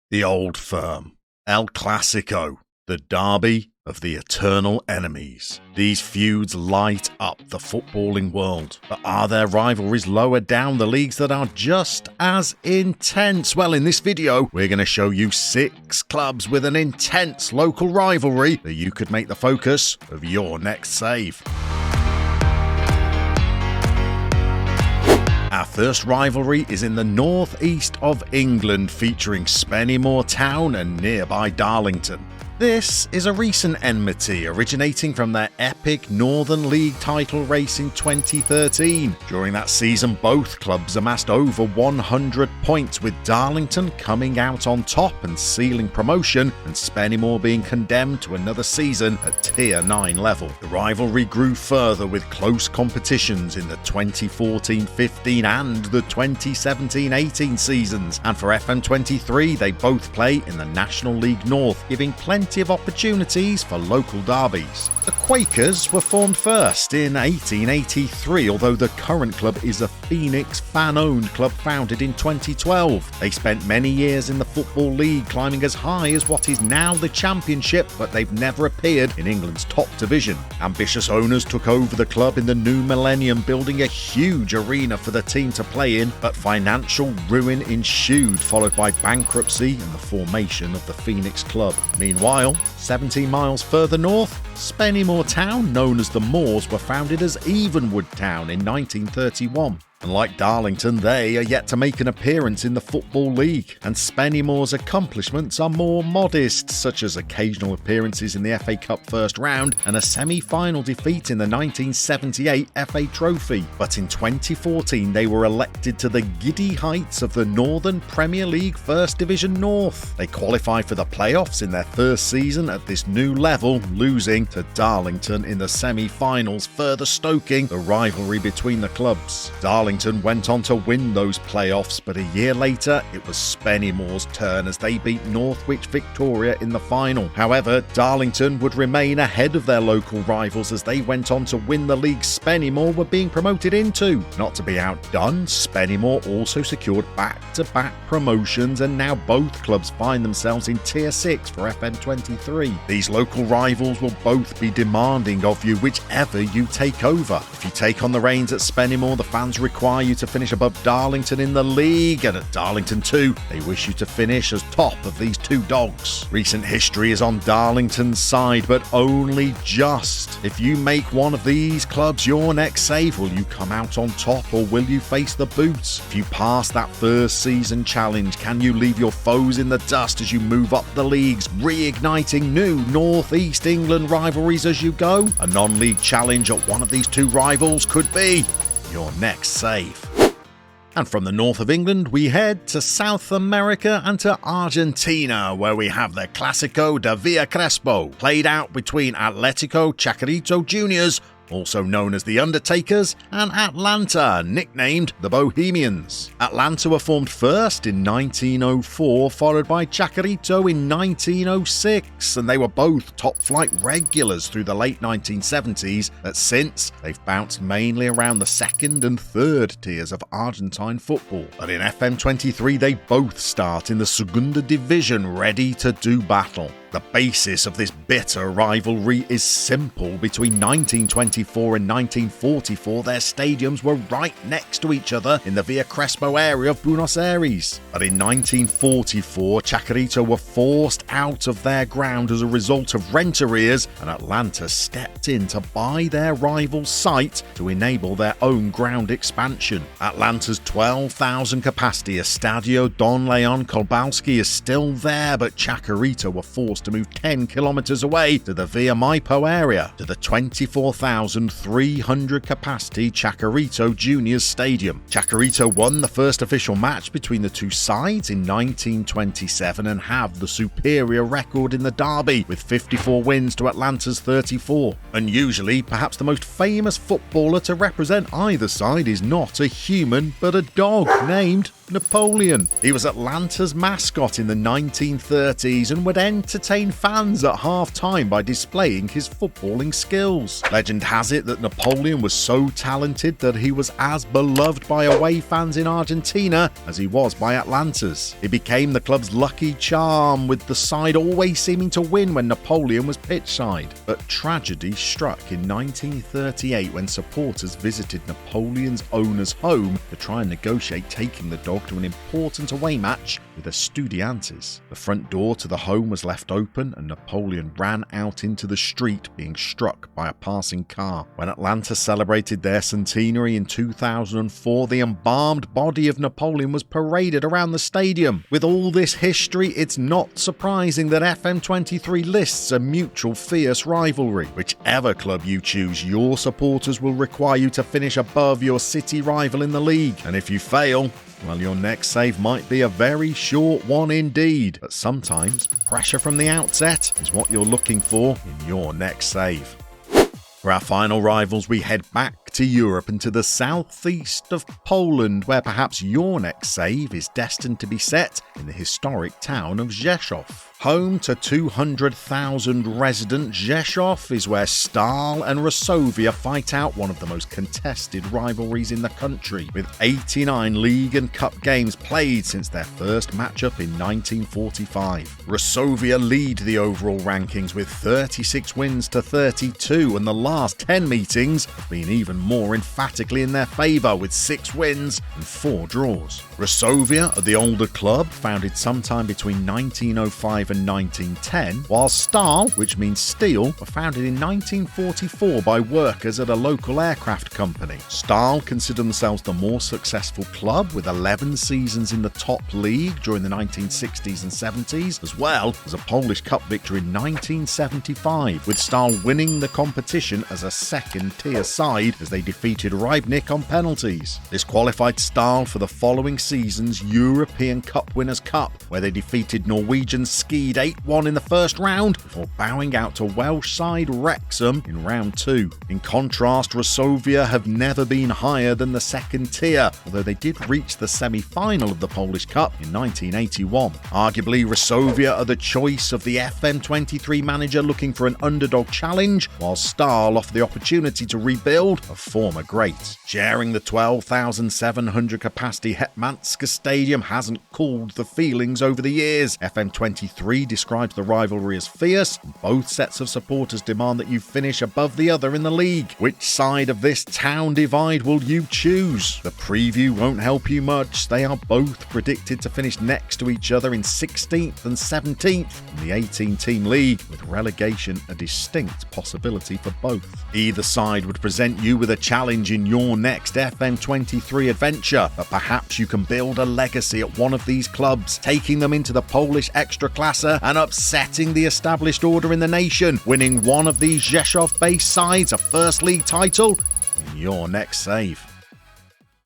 The Old Firm, El Clasico, the derby of the eternal enemies. These feuds light up the footballing world. But are there rivalries lower down the leagues that are just as intense? Well, in this video, we're going to show you 6 clubs with an intense local rivalry that you could make the focus of your next save. Our first rivalry is in the northeast of England, featuring Spennymoor Town and nearby Darlington. This is a recent enmity originating from their epic Northern League title race in 2013. During that season, both clubs amassed over 100 points, with Darlington coming out on top and sealing promotion, and Spennymoor being condemned to another season at Tier 9 level. The rivalry grew further with close competitions in the 2014-15 and the 2017-18 seasons, and for FM23 they both play in the National League North, giving plenty of opportunities for local derbies. The Quakers were formed first in 1883, although the current club is a Phoenix fan-owned club founded in 2012. They spent many years in the Football League, climbing as high as what is now the Championship, but they've never appeared in England's top division. Ambitious owners took over the club in the new millennium, building a huge arena for the team to play in, but financial ruin ensued, followed by bankruptcy and the formation of the Phoenix club. Meanwhile, 17 miles further north, Spennymoor Town, known as the Moors, were founded as Evenwood Town in 1931. Unlike Darlington, they are yet to make an appearance in the Football League, and Spennymoor's accomplishments are more modest, such as occasional appearances in the FA Cup first round and a semi-final defeat in the 1978 FA Trophy. But in 2014 they were elected to the giddy heights of the Northern Premier League First Division North. They qualified for the playoffs in their first season at this new level, losing to Darlington in the semi-finals, further stoking the rivalry between the clubs. Darlington went on to win those playoffs, but a year later it was Spennymoor's turn as they beat Northwich Victoria in the final. However, Darlington would remain ahead of their local rivals as they went on to win the league Spennymoor were being promoted into. Not to be outdone, Spennymoor also secured back-to-back promotions, and now both clubs find themselves in Tier 6 for FM23. These local rivals will both be demanding of you whichever you take over. If you take on the reins at Spennymoor, the fans require you to finish above Darlington in the league, and at Darlington 2 they wish you to finish as top of these two dogs. Recent history is on Darlington's side, but only just. If you make one of these clubs your next save, will you come out on top or will you face the boots? If you pass that first season challenge, can you leave your foes in the dust as you move up the leagues, reigniting new North East England rivalries as you go? A non-league challenge at one of these two rivals could be your next save. And from the north of England, we head to South America and to Argentina, where we have the Clásico de Villa Crespo, played out between Atlético Chacarito Juniors, also known as the Undertakers, and Atlanta, nicknamed the Bohemians. Atlanta were formed first in 1904, followed by Chacarito in 1906, and they were both top-flight regulars through the late 1970s, but since, they've bounced mainly around the second and third tiers of Argentine football. But in FM23, they both start in the Segunda Division, ready to do battle. The basis of this bitter rivalry is simple. Between 1924 and 1944, their stadiums were right next to each other in the Villa Crespo area of Buenos Aires. But in 1944, Chacarito were forced out of their ground as a result of rent arrears, and Atlanta stepped in to buy their rival's site to enable their own ground expansion. Atlanta's 12,000 capacity Estadio Don Leon Kowalski is still there, but Chacarito were forced to move 10 kilometers away to the Villa Maipo area, to the 24,300 capacity Chacarito Juniors Stadium. Chacarito won the first official match between the two sides in 1927 and have the superior record in the derby, with 54 wins to Atlanta's 34. Unusually, perhaps the most famous footballer to represent either side is not a human but a dog named Napoleon. He was Atlanta's mascot in the 1930s and would entertain entertain fans at half-time by displaying his footballing skills. Legend has it that Napoleon was so talented that he was as beloved by away fans in Argentina as he was by Atlanta's. It became the club's lucky charm, with the side always seeming to win when Napoleon was pitchside. But tragedy struck in 1938 when supporters visited Napoleon's owner's home to try and negotiate taking the dog to an important away match with Estudiantes. The front door to the home was left open and Napoleon ran out into the street, being struck by a passing car. When Atlanta celebrated their centenary in 2004, the embalmed body of Napoleon was paraded around the stadium. With all this history, it's not surprising that FM23 lists a mutual fierce rivalry. Whichever club you choose, your supporters will require you to finish above your city rival in the league. And if you fail, well, your next save might be a very short one indeed. But sometimes pressure from the outset is what you're looking for in your next save. For our final rivals, we head back to Europe and to the southeast of Poland, where perhaps your next save is destined to be set in the historic town of Rzeszów. Home to 200,000 resident, Rzeszów is where Stal and Resovia fight out one of the most contested rivalries in the country, with 89 league and cup games played since their first matchup in 1945. Resovia lead the overall rankings with 36 wins to 32, and the last 10 meetings have been even more emphatically in their favour, with 6 wins and 4 draws. Resovia are the older club, founded sometime between 1905 and 1910, while Stal, which means steel, were founded in 1944 by workers at a local aircraft company. Stal consider themselves the more successful club, with 11 seasons in the top league during the 1960s and 70s, as well as a Polish Cup victory in 1975, with Stal winning the competition as a second-tier side as they defeated Rybnik on penalties. This qualified Stal for the following season's European Cup Winners' Cup, where they defeated Norwegian Skeid 8-1 in the first round before bowing out to Welsh side Wrexham in round 2. In contrast, Resovia have never been higher than the second tier, although they did reach the semi-final of the Polish Cup in 1981. Arguably, Resovia are the choice of the FM23 manager looking for an underdog challenge, while Stal offer the opportunity to rebuild a former great. Sharing the 12,700 capacity Hetmanska Stadium hasn't cooled the feelings over the years. FM23 describes the rivalry as fierce, and both sets of supporters demand that you finish above the other in the league. Which side of this town divide will you choose? The preview won't help you much. They are both predicted to finish next to each other in 16th and 17th in the 18-team league, with relegation a distinct possibility for both. Either side would present you with a challenge in your next FM23 adventure, but perhaps you can build a legacy at one of these clubs, taking them into the Polish Ekstraklasa and upsetting the established order in the nation, winning one of these Rzeszów-based sides a First League title in your next save.